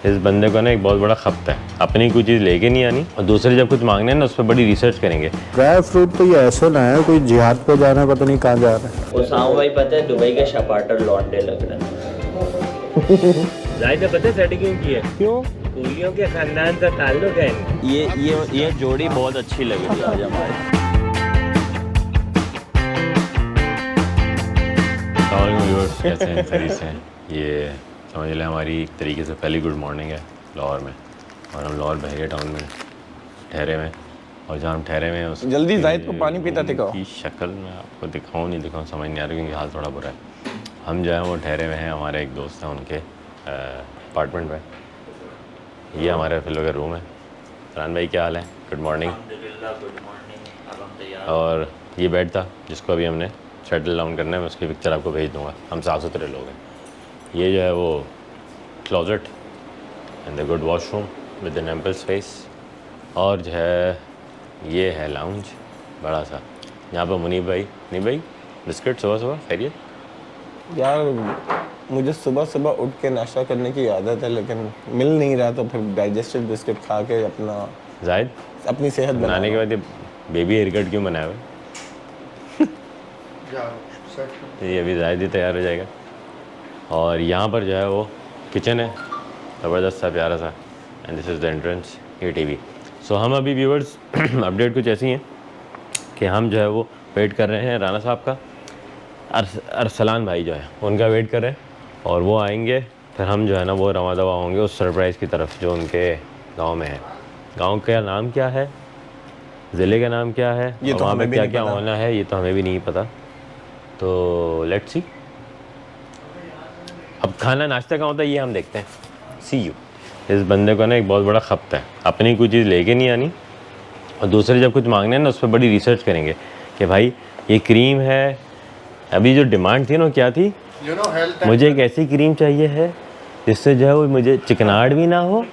इस बंदे को ना एक बहुत बड़ा खपत है, अपनी कोई चीज़ लेके नहीं आनी और दूसरे जब कुछ मांगने ना उस पर बड़ी रिसर्च करेंगे। ड्राई फ्रूट तो ये ऐसे ना है कोई जिहाद पे जा रहा है, पता नहीं कहाँ जा रहा है। उसामा भाई पता है दुबई के शपाटर लौंडे लग रहे हैं। जाहिद पता है सेटिंग क्यों की है? क्यों? कूलियों के खानदान से ताल्लुक है। ये जोड़ी बहुत अच्छी लग रही है आज हमारे। कैसे हैं? खैरियत से हैं? ये समझ लें हमारी एक तरीके से पहली गुड मॉर्निंग है लाहौर में, और हम लाहौर बहरिया टाउन में ठहरे हुए हैं। और जहाँ हम ठहरे हुए हैं उस जल्दी जाहिद को पानी पीता दिखाओ। की शक्ल में आपको दिखाऊँ नहीं दिखाऊँ समझ नहीं आ रहा क्योंकि हाल थोड़ा बुरा है। हम जो है वो ठहरे हुए हैं, हमारे एक दोस्त हैं उनके अपार्टमेंट में। ये हमारे फिलो का रूम है। फरहान भाई क्या हाल है? Good morning. और ये बेड था जिसको अभी हमने सेटल डाउन करना है, मैं उसकी पिक्चर आपको भेज दूँगा। हम साफ़ सुथरे लोग हैं। ये जो है वो closet and the good washroom with an ample space, और जो है ये है लाउंज बड़ा सा। यहाँ पर मुनीब भाई बिस्किट सुबह सुबह खैरियत। यार मुझे सुबह सुबह उठ के नाश्ता करने की आदत है, लेकिन मिल नहीं रहा, तो फिर डाइजेस्टिव बिस्किट खा के जाहिद अपनी सेहत बनाने के बाद ये बेबी हेयर कट क्यों बनाया हुआ है? ये अभी जाहिद ही तैयार हो जाएगा। और यहाँ पर जो है वो किचन है, ज़बरदस्त सा प्यारा सा, and this is the entrance, ये टीवी। सो हम अभी व्यूअर्स अपडेट कुछ ऐसी हैं कि हम जो है वो वेट कर रहे हैं राना साहब का, अरसलान भाई जो है उनका वेट कर रहे हैं, और वो आएंगे फिर हम जो है ना वो रवा दवा होंगे उस सरप्राइज़ की तरफ जो उनके गांव में है। गांव का नाम क्या है, ज़िले का नाम क्या है, वहाँ पे क्या क्या होना है, ये तो हमें भी नहीं पता। तो लेट्स सी, अब खाना नाश्ता कहाँ होता है ये हम देखते हैं। सी यू। इस बंदे को ना एक बहुत बड़ा खपत है, अपनी कोई चीज़ लेके नहीं आनी और दूसरे जब कुछ मांगने ना उस पर बड़ी रिसर्च करेंगे कि भाई ये क्रीम है। अभी जो डिमांड थी ना क्या थी, मुझे एक ऐसी क्रीम चाहिए है जिससे जो है वो मुझे चिकनाहट भी ना हो,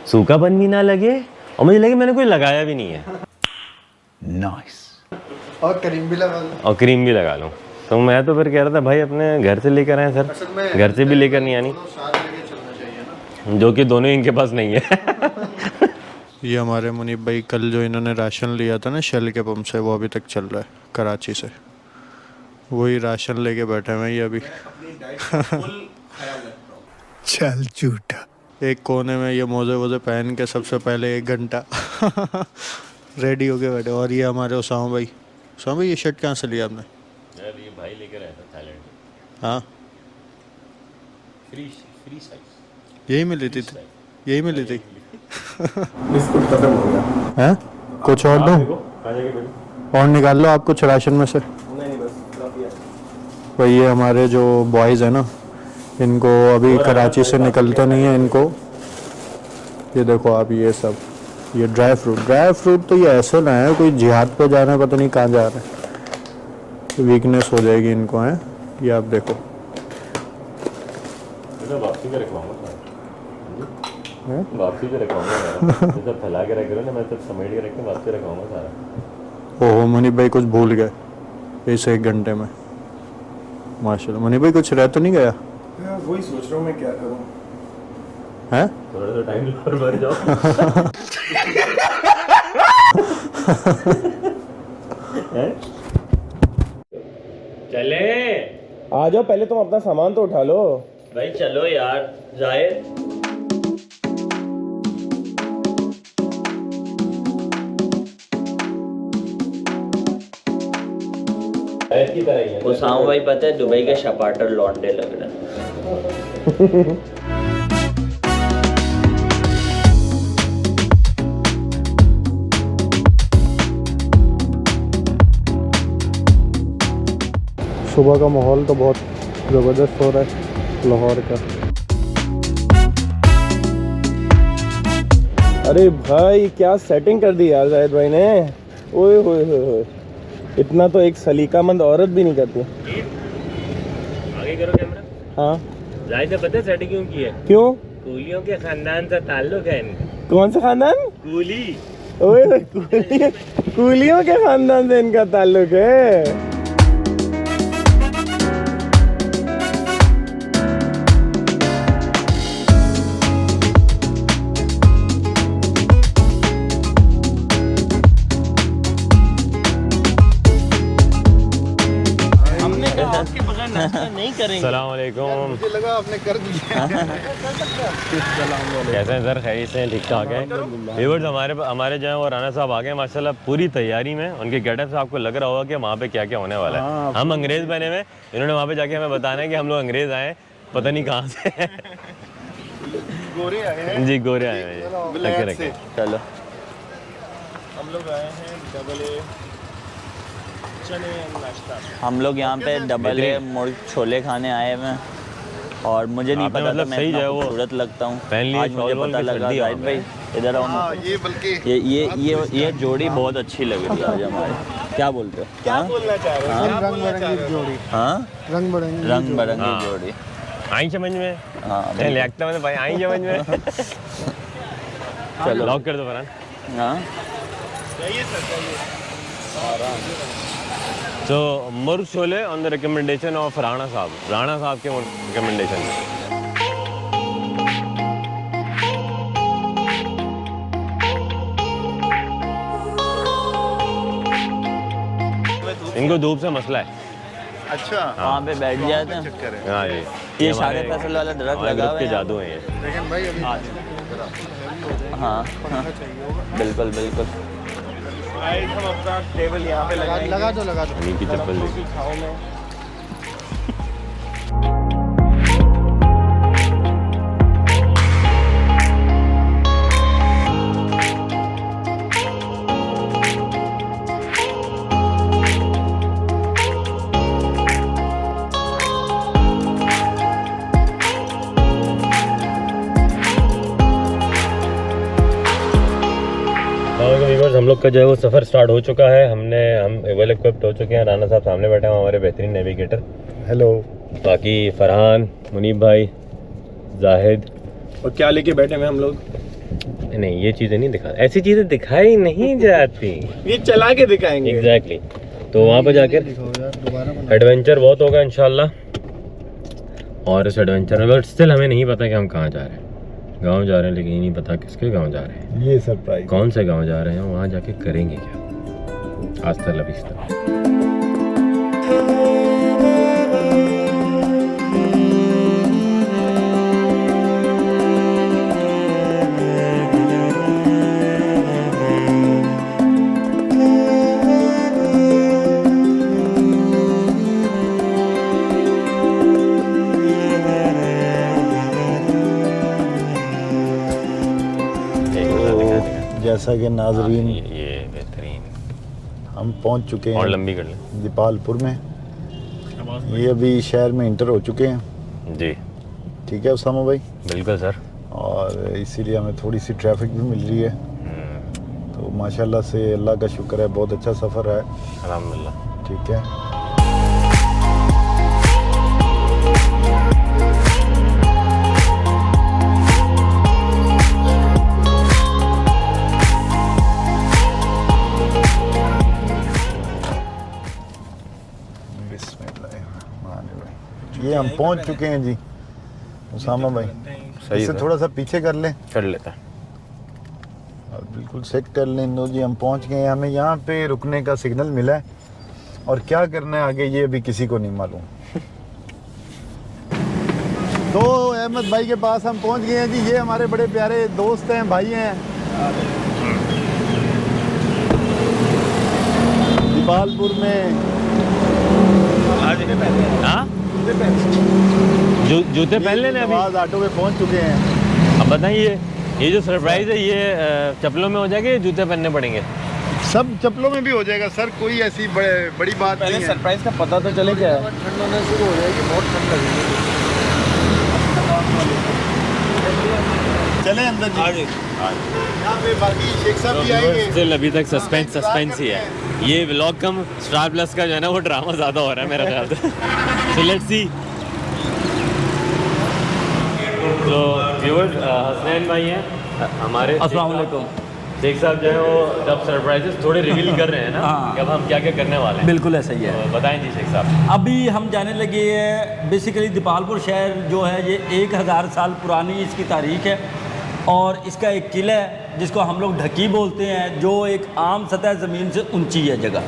सूखापन भी ना लगे और मुझे लगे मैंने कोई लगाया भी नहीं है। नाइस। और क्रीम भी लगा लूँ। तो मैं तो फिर कह रहा था भाई अपने घर से लेकर आए सर, घर से भी लेकर नहीं आनी, जो कि दोनों इनके पास नहीं है। ये हमारे मुनीब भाई कल जो इन्होंने राशन लिया था ना शेल के पंप से, वो अभी तक चल रहा है कराची से। वही राशन लेके बैठे हुए हैं ये अभी। चल झूठा। एक कोने में ये मोजे वोजे पहन के सबसे पहले 1 घंटा रेडी होके बैठे। और ये हमारे उसामा भाई ये शर्ट कहाँ से लिया आपने? ये भाई लेकर आया था थाईलैंड। हाँ फ्री साइज यही मिली थी बिस्कुट खत्म हो गया हैं? कुछ और दूँ? और निकाल लो आप कुछ राशन में से। नहीं बस काफी है। भाई ये हमारे जो बॉयज़ हैं ना, इनको अभी कराची से निकलते नहीं है इनको। ये देखो आप, ये सब ये ड्राई फ्रूट तो ये ऐसे ना है कोई जिहाद पे जा रहा है, पता नहीं कहाँ जा रहा है। वीकनेस हो जाएगी इनको, हैं ये आप देखो। वापसी पे रखवाऊंगा सब फैला के रख रहे ना, मैं सब समेट के रख के वापसी रखवाऊंगा सारा। ओहो मुनीब भाई कुछ भूल गए इस 1 घंटे में। माशाल्लाह मुनीब भाई कुछ रह तो नहीं गया? वही सोच रहा हूँ मैं क्या करूँ। हैं? थोड़ा सा टाइम और भर जाओ। चले आ जाओ, पहले तुम अपना सामान तो उठा लो। भाई चलो यार जाहिद। की तरह ही है। उसामा भाई पता है दुबई के शपाटर लौंडे लग रहे हैं। सुबह का माहौल तो बहुत ज़बरदस्त हो रहा है लाहौर का। अरे भाई क्या सेटिंग कर दी यार जाहिद भाई ने। ओए होए, इतना तो एक सलीकामंद औरत भी नहीं करती। आगे करो कैमरा। हाँ जाहिद ने पता है सेटिंग क्यों की है? क्यों? कूलियों के खानदान से ताल्लुक है इनका। कौन सा खानदान? कूली। ओए कूलियों के खानदान से इनका ताल्लुक है। करेंगे। सलाम अलैकुम। मुझे लगा आपने कर दिया। कैसे हैं सर? खैरियत से हैं? ठीक ठाक है व्यूअर्स। हमारे जो है वो राना साहब आ गए माशाल्लाह पूरी तैयारी में। उनके गेटअप से आपको लग रहा होगा कि वहाँ पे क्या क्या होने वाला है। हम अंग्रेज़ बने हुए, इन्होंने वहाँ पे जाके हमें बताना है कि हम लोग अंग्रेज़ आए पता नहीं कहाँ से। गोरे आए हैं जी गोरे आए हैं। रखे चलो हम लोग आए हैं डबल ए चने नाश्ता। हम लोग यहाँ पे डबल ए मुर्ग छोले खाने आए हुए हैं और मुझे नहीं आपने पता मतलब था मैं सही इतना जो है वो खूबसूरत लगता हूँ। पहन लिए, आज मुझे शॉल वॉल पता की लगा सर्दी जाहिद आ भाई इधर आओ हाँ, ना। ये बल्कि ये ये जोड़ी बहुत अच्छी लग रही है आज हमारी। क्या बोलते हो? क्या हाँ? बोलना चाह रहे हो? क्या रंग बोलना चाह बिरंगी रहे हो? जोड़ी, हाँ रंग बिरंगी रंग बिरंगी हाँ। जोड़ी। आई समझ में? हाँ नहीं लगता मैंने भाई आई समझ में। चलो लॉक कर दो फरहान। हाँ चाहिए सर चाहिए। So मुर्ग chole on the recommendation of Rana साहब के रिकमेंडेशन में। इनको धूप से मसला है। अच्छा वहाँ पे बैठ जाते हैं। चक्कर है। हाँ जी ये हमारे- शारे फैसल वाला दरख्त हमारे लगा ग्रुप हुआ के है जादू हैं ये। लेकिन भाई अभी हाँ हाँ बिल्कुल बिल्कुल। गाइस हम अपना टेबल यहाँ पे लगाएंगे। लगा दो हनी की चप्पल देखी। खाओ में हम लोग का जो है वो सफ़र स्टार्ट हो चुका है। हम वेल इक्विप्ड हो चुके हैं। राना साहब सामने बैठे हैं हमारे बेहतरीन नेविगेटर। हेलो। बाकी फरहान, मुनीब भाई, जाहिद। और क्या लेके बैठे हैं हम लोग? नहीं ये चीज़ें नहीं दिखा, ऐसी चीज़ें दिखाई नहीं जाती। ये चला के दिखाएंगे। एग्जैक्टली तो वहाँ पर जाकर एडवेंचर बहुत होगा इंशाल्लाह। और इस एडवेंचर में बट स्टिल हमें नहीं पता कि हम कहाँ जा रहे हैं। गांव जा रहे हैं लेकिन ये नहीं पता किसके गांव जा रहे हैं। ये सरप्राइज। कौन से गांव जा रहे हैं, वहाँ जाके करेंगे क्या। आज तक लबीस्ता। जैसा कि नाजरीन ये बेहतरीन हम पहुंच चुके और हैं लंबी कर लें। दीपालपुर में। ये अभी शहर में इंटर हो चुके हैं। जी ठीक है उसामा भाई। बिल्कुल सर। और इसीलिए हमें थोड़ी सी ट्रैफिक भी मिल रही है। तो माशाल्लाह से अल्लाह का शुक्र है, बहुत अच्छा सफ़र है। अल्हम्दुलिल्लाह। ठीक है। ये हम पहुंच चुके हैं जी उसामा भाई। सही इससे है। थोड़ा सा पीछे कर लें कर लेता है। और बिल्कुल सेट कर लें। लो जी हम पहुंच गए हैं। हमें यहाँ पे रुकने का सिग्नल मिला है और क्या करना है आगे ये अभी किसी को नहीं मालूम। तो अहमद भाई के पास हम पहुंच गए हैं जी। ये हमारे बड़े प्यारे दोस्त हैं, भाई हैं। दीपालपुर में हाँ जूते पहन लेने अभी। आवाज ऑटो में पहुंच चुके हैं। अब बताइए ये जो सरप्राइज है ये चप्पलों में हो जाएगा या जूते पहनने पड़ेंगे? सब चप्पलों में भी हो जाएगा सर, कोई ऐसी बड़ी बात पहले नहीं है। सरप्राइज का पता तो चले क्या है। ठंड होने शुरू हो जाएगी, बहुत ठंड लगेगी। चले अंदर जी। यहाँ पे बाकी शेख साहब भी आएंगे। स्टिल अभी तक सस्पेंस ही है। ये व्लॉग कम स्टार प्लस का जो है ना वो ड्रामा ज़्यादा हो रहा है मेरा ख्याल से। So let's see. तो व्यूअर्स हसनैन भाई हैं हमारे। अस्सलाम वालेकुम। शेख साहब जो है वो जब सरप्राइजेस थोड़े रिवील कर रहे हैं ना हाँ। कि अब हम क्या क्या करने वाले हैं। बिल्कुल ऐसा ही है। तो बताएं जी शेख साहब। अभी हम जाने लगे हैं बेसिकली दीपालपुर शहर जो है ये 1000 साल पुरानी इसकी तारीख है और इसका एक किला है जिसको हम लोग ढकी बोलते हैं, जो एक आम सतह ज़मीन से ऊंची है जगह।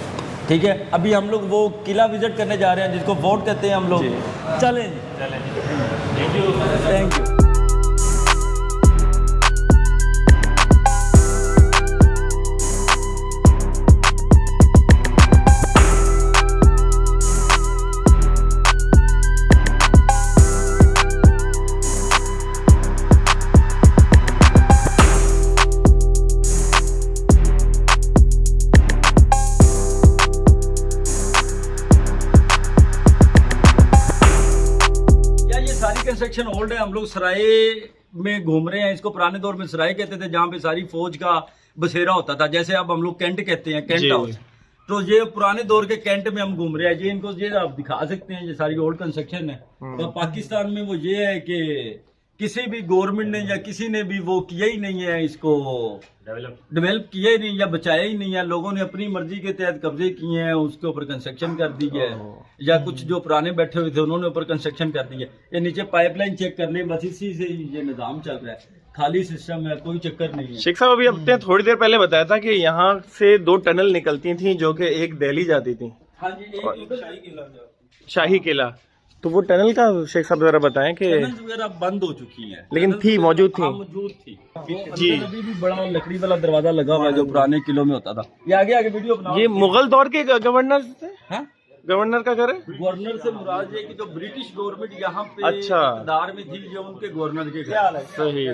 ठीक है, अभी हम लोग वो किला विजिट करने जा रहे हैं जिसको फोर्ट कहते हैं हम लोग। चलें जी, थैंक यू। कंस्ट्रक्शन ओल्ड है। हम लोग सराय में घूम रहे हैं, इसको पुराने दौर में सराय कहते थे, जहाँ पे सारी फौज का बसेरा होता था। जैसे अब हम लोग कैंट कहते हैं, कैंट हाउस, तो ये पुराने दौर के कैंट में हम घूम रहे हैं। ये इनको ये आप दिखा सकते हैं, ये सारी ओल्ड कंस्ट्रक्शन है। तो पाकिस्तान में वो ये है कि किसी भी गवर्नमेंट ने या किसी ने भी वो किया ही नहीं है, इसको डेवलप किया ही नहीं या बचाया ही नहीं है। लोगों ने अपनी मर्जी के तहत कब्जे किए हैं, उसके ऊपर कंस्ट्रक्शन कर दी है, या कुछ जो पुराने बैठे हुए थे उन्होंने ऊपर कंस्ट्रक्शन कर दी है। ये नीचे पाइपलाइन चेक कर लें, बस इसी से ये निजाम चल रहा है, खाली सिस्टम है, कोई चक्कर नहीं है। शेख साहब, अभी आपने थोड़ी देर पहले बताया था कि यहाँ से 2 टनल निकलती थी जो कि एक दिल्ली जाती थी। हाँ जी, एक शाही किला। तो वो टनल का शेख साहब जरा बताएं कि वगैरह बंद हो चुकी है, लेकिन थी, मौजूद थी। मौजूद थी जी। अभी भी बड़ा लकड़ी वाला दरवाजा लगा हुआ है जो पुराने किलों में होता था। ये आगे वीडियो बनाओ। ये मुगल दौर के गवर्नर थे? हाँ? गवर्नर का घर है? गवर्नर से मुराद है कि जो ब्रिटिश गवर्नमेंट यहाँ पे अच्छा इक़्तिदार में थी, जो उनके गवर्नर के घर। सही।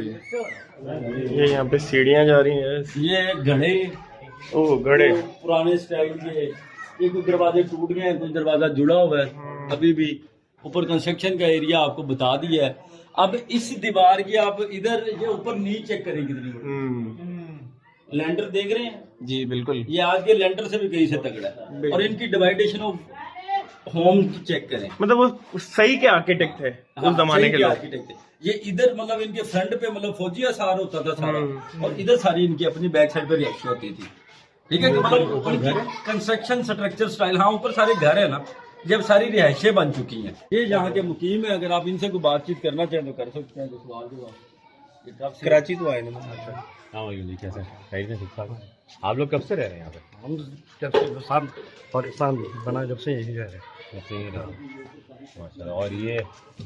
ये यहाँ पे सीढ़ियाँ जा रही हैं। ये घड़े, ओह घड़े पुराने स्टाइल के। ये कुछ दरवाजे टूट गए हैं, कुछ दरवाजा जुड़ा हुआ है अभी भी। ऊपर कंस्ट्रक्शन का एरिया आपको बता दिया है। अब इस दीवार की आप इधर ये ऊपर नीचे चेक करें कितनी लैंडर देख रहे हैं जी, बिल्कुल। ये आज के लैंडर से भी कहीं से तगड़ा है। और इनकी डिवाइडेशन ऑफ होम चेक करें, मतलब वो सही के आर्किटेक्ट थे उस जमाने के आर्किटेक्ट थे। ये इधर मतलब इनके फ्रंट पे मतलब फौजी आसार होता था सारा, और इधर सारी इनकी अपनी बैक साइड पे रिएक्शन होती थी। ठीक है, मतलब कंस्ट्रक्शन स्ट्रक्चर स्टाइल। हाँ, ऊपर सारे घर है ना, जब सारी रिहायशें बन चुकी हैं। ये यहाँ के मुकीम है, अगर आप इनसे कोई बातचीत करना चाहें तो कर सकते हैं। सवाल जवाब। कराची तो आए ना। हाँ, कैसे आप लोग कब से रह रहे हैं यहाँ पे? हम जब से साल पाकिस्तान बना जब से यही रह रहे हैं। माशाल्लाह। और ये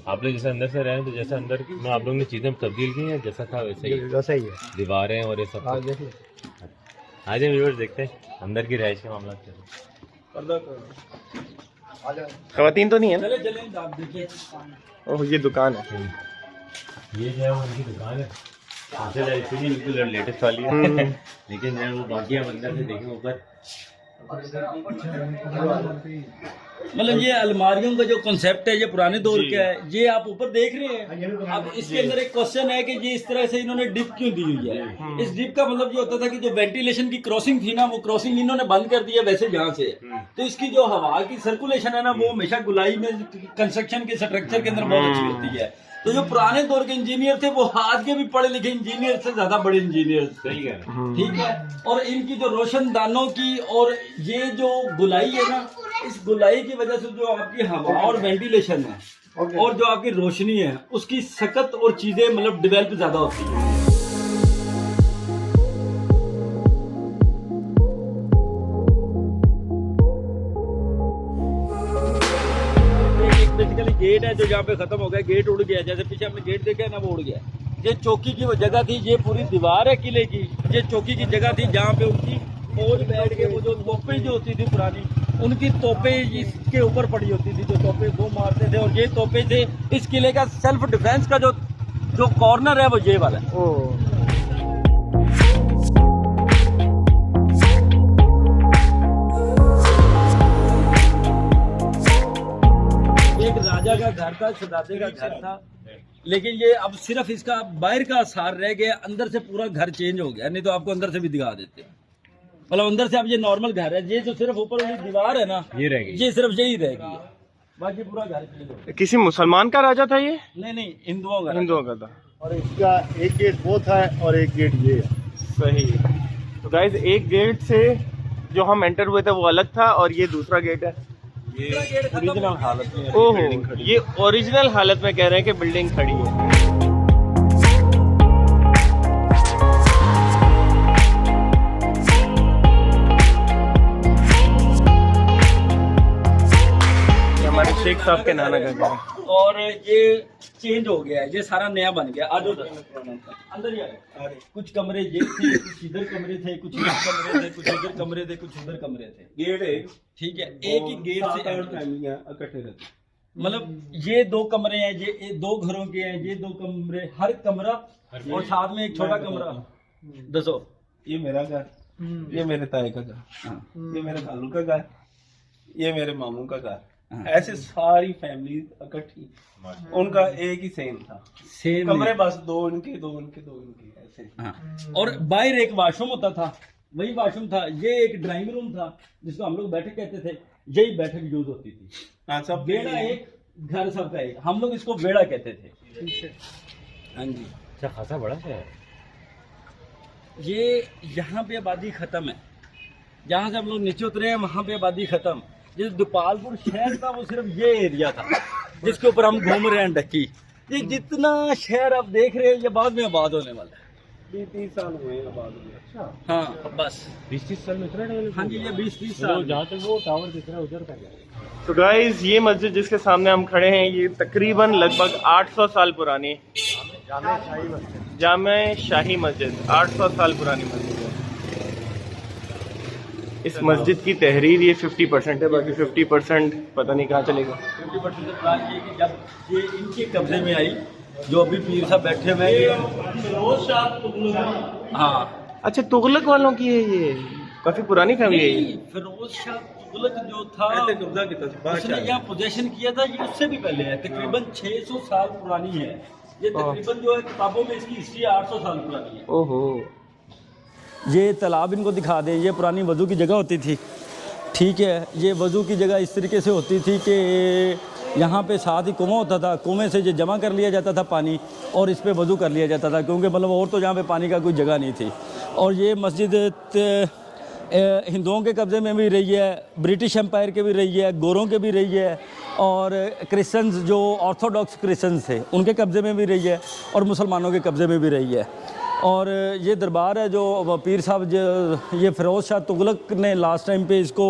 आप लोग जैसे अंदर से रहे हैं, तो जैसे अंदर में आप लोग ने चीज़ें तब्दील की हैं, जैसा था वैसे ही? वैसा ही है, दीवारें और ये सब। आज देखिए, आज हम व्यूअर्स देखते हैं अंदर की रहायश के मामला क्या है। खवातीन तो नहीं है ना? चले चले आप देखिए। ओह, ये दुकान है। ये जो है वो उनकी दुकान है, बिल्कुल लेटेस्ट वाली है। लेकिन जो है वो बाकी आप अंदर से देखें ऊपर, मतलब ये अलमारियों का जो कॉन्सेप्ट है ये पुराने दौर का है। ये आप ऊपर देख रहे हैं। अब इसके अंदर एक क्वेश्चन है कि ये इस तरह से इन्होंने डिप क्यों दी हुई है। इस डिप का मतलब ये होता था कि जो वेंटिलेशन की क्रॉसिंग थी ना, वो क्रॉसिंग इन्होंने बंद कर दी है वैसे यहाँ से। तो इसकी जो हवा की सर्कुलेशन है ना, वो हमेशा गुलाई में कंस्ट्रक्शन के स्ट्रक्चर के अंदर बहुत अच्छी होती है। तो जो पुराने दौर के इंजीनियर थे वो आज के भी पढ़े लिखे इंजीनियर से ज्यादा बड़े इंजीनियर थे। ठीक है। और इनकी जो रोशनदानों की और ये जो गुलाई है ना, इस गुलाई की वजह से जो आपकी हवा और वेंटिलेशन है और जो आपकी रोशनी है, उसकी सकत और चीजें मतलब डेवलप ज्यादा होती है। बेसिकली गेट है जो यहाँ पे खत्म हो गया, गेट उड़ गया। जैसे पीछे हमने गेट देखा है ना, वो उड़ गया। ये चौकी की वो जगह थी, ये पूरी दीवार है किले की। ये चौकी की जगह थी जहाँ पे उनकी फौज बैठ के वो जो तोपें जो होती थी पुरानी, उनकी तोपें इसके ऊपर पड़ी होती थी, जो तोपें वो मारते थे। और ये तोपें थे इस किले का सेल्फ डिफेंस का जो कॉर्नर है वो ये वाला है। एक राजा का घर था, शहजादे का घर था, लेकिन ये अब सिर्फ इसका बाहर का आसार रह गया, अंदर से पूरा घर चेंज हो गया। नहीं तो आपको अंदर से भी दिखा देते हैं। मतलब अंदर से अब ये नॉर्मल घर है, ये जो सिर्फ ऊपर वाली दीवार है ना, ये रह गई, ये सिर्फ यही रह गई है, बाकी पूरा घर चेंज हो गया। किसी मुसलमान का राजा था ये? नहीं, हिंदुओं का। हिंदुओं का था। और इसका एक गेट वो था और एक गेट ये है। सही। तो गाइस, एक गेट से जो हम एंटर हुए थे वो अलग था, और ये दूसरा गेट है। ओरिजिनल हालत में। ओहो, ये ओरिजिनल हालत में कह रहे हैं कि बिल्डिंग खड़ी है। शेख साहब के नाना का घर है। और ये चेंज हो गया है, ये सारा नया बन गया। आज अंदर ही आ रहे। कुछ कमरे ये थे, कुछ इधर कमरे थे, कुछ इधर कमरे थे, कुछ इधर कमरे थे, कुछ उधर कमरे थे। गेट है, ठीक है, एक ही गेट से फैमिलियां इकट्ठे रहती हैं। मतलब ये 2 कमरे हैं, ये 2 घरों के हैं, ये 2 कमरे, हर कमरा और साथ में एक छोटा कमरा। दसो, ये मेरा घर, ये मेरे ताए का घर, ये मेरे खालू का घर, ये मेरे मामू का घर। ऐसे सारी फैमिली इकट्ठी, उनका एक ही सेम था। सेम कमरे बस 2 इनके 2 इनके 2 इनके ऐसे। हाँ। और बाहर एक वॉशरूम होता था, वही वॉशरूम था। ये एक ड्राइंग रूम था जिसको हम लोग बैठक कहते थे, यही बैठक यूज होती थी। हाँ, सब बेड़ा एक, घर सबका एक, हम लोग इसको बेड़ा कहते थे। हाँ जी, अच्छा खासा बड़ा है। ये यहाँ पे आबादी खत्म है, जहाँ से हम लोग नीचे उतरे हैं वहाँ पे आबादी खत्म। जिस गोपालपुर शहर था वो सिर्फ ये एरिया था जिसके ऊपर हम घूम रहे हैं ढक्की। ये जितना शहर आप देख रहे हैं ये बाद में आबाद होने वाला है। 20-30 साल हुए हैं आबाद हुए। अच्छा, हाँ बस 20-30 साल में इतना डेवलप। हाँ जी, ये 20-30 साल। जहाँ तक वो टावर दिख रहा है उधर का। तो गाइस ये मस्जिद जिसके सामने हम खड़े हैं ये तकरीबन लगभग 800 साल पुरानी जामे शाही मस्जिद 800 साल पुरानी मस्जिद है। इस मस्जिद की तहरीर ये 50% है, बाकी 50% पता नहीं कहाँ चलेगा। 50% बात ये कि जब ये इनके कब्जे में आई, जो अभी पीर साहब बैठे हुए हैं, हाँ अच्छा, तुगलक वालों की है ये, काफी पुरानी फैमिली है ये। फिरोज शाह तुगलक जो था उसने यहाँ पोजेशन किया था, ये उससे भी पहले है, तकरीबन 600 साल पुरानी है। ये तकरीबन जो है किताबों में इसकी हिस्ट्री 800 साल पुरानी है। ओहो, ये तालाब इनको दिखा दे, ये पुरानी वज़ू की जगह होती थी। ठीक है, ये वज़ू की जगह इस तरीके से होती थी कि यहाँ पे साथ ही कुआं होता था, कुएं से ये जमा कर लिया जाता था पानी और इस पे वज़ू कर लिया जाता था, क्योंकि मतलब और तो यहाँ पे पानी का कोई जगह नहीं थी। और ये मस्जिद हिंदुओं के कब्ज़े में भी रही है, ब्रिटिश एम्पायर के भी रही है, गोरों के भी रही है, और क्रिश्चियंस जो ऑर्थोडॉक्स क्रिश्चियंस थे उनके कब्ज़े में भी रही है, और मुसलमानों के कब्ज़े में भी रही है। और ये दरबार है जो पीर साहब जो ये फ़िरोज़ शाह तुगलक ने लास्ट टाइम पे इसको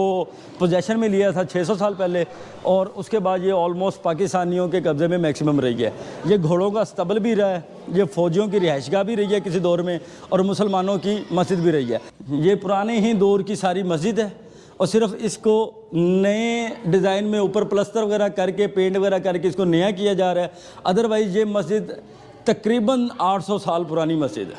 पोजेशन में लिया था 600 साल पहले, और उसके बाद ये ऑलमोस्ट पाकिस्तानियों के कब्ज़े में मैक्सिमम रही है। ये घोड़ों का अस्तबल भी रहा है, ये फ़ौजियों की रिहाइशगाह भी रही है किसी दौर में, और मुसलमानों की मस्जिद भी रही है। ये पुराने ही दौर की सारी मस्जिद है, और सिर्फ इसको नए डिज़ाइन में ऊपर प्लस्तर वगैरह करके पेंट वगैरह करके इसको नया किया जा रहा है। अदरवाइज़ ये मस्जिद तकरीबन 800 साल पुरानी मस्जिद है।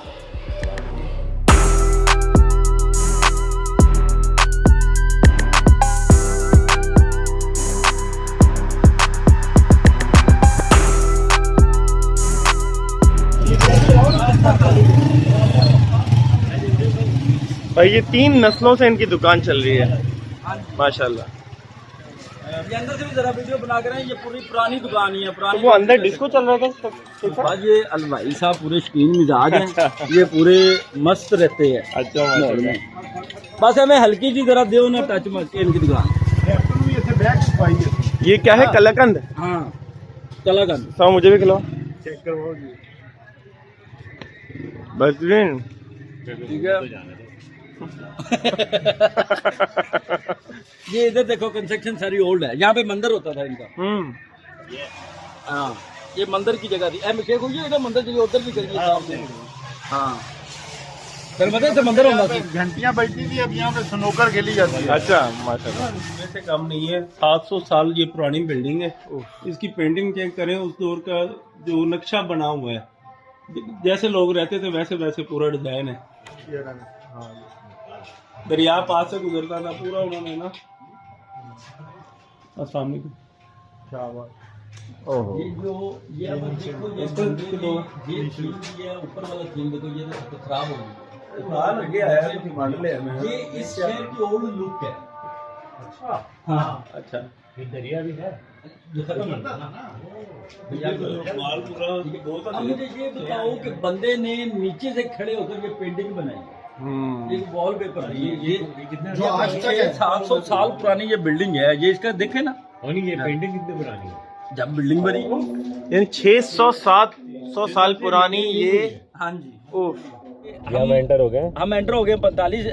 भाई ये 3 नस्लों से इनकी दुकान चल रही है माशाल्लाह। ये अंदर से भी जरा वीडियो बना कर ये पूरी पुरानी दुकान ही है। पुरानी तो वो अंदर डिस्को चल रहा है क्या? आज ये अलवाई साहब पूरे शकीन मिजाज हैं, ये पूरे मस्त रहते हैं। अच्छा, बस हमें हल्की जी जरा दो ना टच मत इनकी दुकान। ये क्या है? कलाकंद। हाँ, कलाकंद। साहब मुझे भी खिलाओ। बसरीन ठीक है। ये इधर देखो कंस्ट्रक्शन सारी ओल्ड है, यहाँ पे मंदिर होता था इनका। हाँ, ये मंदिर की जगह थी। देखो ये इधर मंदिर जगह उधर भी करिए। हाँ, फिर मतलब से मंदिर होना थी, घंटियां बजती थी, अब यहाँ पे स्नूकर खेली जाती है। अच्छा माशाल्लाह। वैसे कम नहीं है, 700 साल ये पुरानी बिल्डिंग है। इसकी पेंटिंग चेक करें, उस दौर का जो नक्शा बना हुआ है, जैसे लोग रहते थे वैसे वैसे पूरा डिजाइन है। दरिया पास से गुजरता था पूरा, उन्होंने ना। अस्सलाम वालेकुम। ये जो ये अब देखो ये ऊपर वाला थीम देखो, ये तो खराब हो गया। ये इस शहर की ओल्ड लुक है। अच्छा, हाँ, अच्छा, दरिया भी है जो खत्म होता ना। अब मुझे ये बताओ कि बंदे ने नीचे से खड़े होकर ये पेंटिंग बनाई है, एक वॉल पेपर। ये जो आज तक 700 साल पुरानी ये बिल्डिंग है, ये इसका देखे ना। ये पेंटिंग कितनी पुरानी है? जब बिल्डिंग बनी, यानी 600-700 साल पुरानी ये। हाँ जी। हम एंटर हो गए। हम एंटर हो गए 45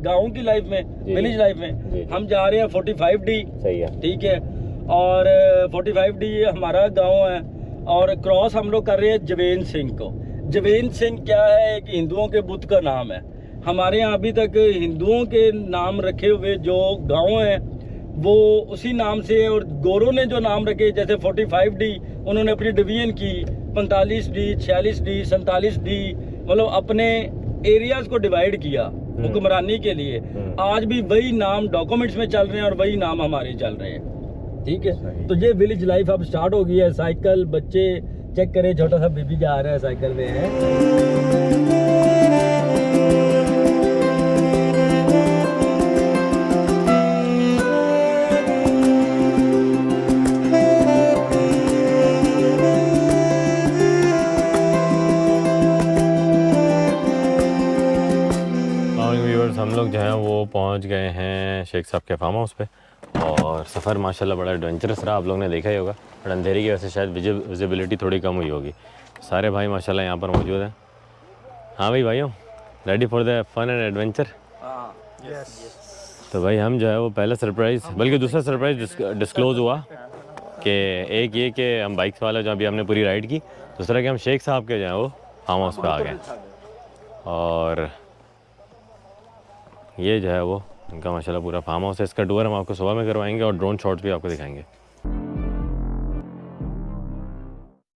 गाँव की लाइफ में, विलेज लाइफ में। हम जा रहे हैं 45D। सही है। ठीक है, और 45D ये हमारा गांव है। और क्रॉस हम लोग कर रहे हैं जवेन सिंह को। जवेन सिंह क्या है, एक हिंदुओं के बुत का नाम है। हमारे यहाँ अभी तक हिंदुओं के नाम रखे हुए जो गांव हैं वो उसी नाम से है। और गोरों ने जो नाम रखे, जैसे 45D उन्होंने अपनी डिवीजन की, 45D, 46D, 47D, मतलब अपने एरियाज को डिवाइड किया हुक्मरानी के लिए। आज भी वही नाम डॉक्यूमेंट्स में चल रहे हैं और वही नाम हमारे चल रहे हैं। ठीक है, तो ये विलेज लाइफ अब स्टार्ट हो गई है। साइकिल, बच्चे चेक करें, छोटा सा बेबी जा रहा है साइकिल में है। हम लोग जो हैं वो पहुंच गए हैं शेख साहब के फार्म हाउस पे। और सफ़र माशाल्लाह बड़ा एडवेंचरस रहा, आप लोग ने देखा ही होगा। और अंधेरी की वजह से शायद विजिबिलिटी थोड़ी कम हुई होगी। सारे भाई माशाल्लाह यहाँ पर मौजूद हैं। हाँ भाइयों, ready for the fun and adventure? तो भाई हम जो है वो पहला सरप्राइज़, बल्कि दूसरा सरप्राइज़ डिस्क्लोज़ हुआ कि एक ये कि हम बाइक्स वाला जो अभी हमने पूरी राइड की, दूसरा कि हम शेख साहब के जो है वो फार्म हाउस पे आ गए। और ये जो है वो इनका माशाल्लाह पूरा फार्म हाउस है। इसका टूर हम आपको सुबह में करवाएंगे और ड्रोन शॉट्स भी आपको दिखाएंगे।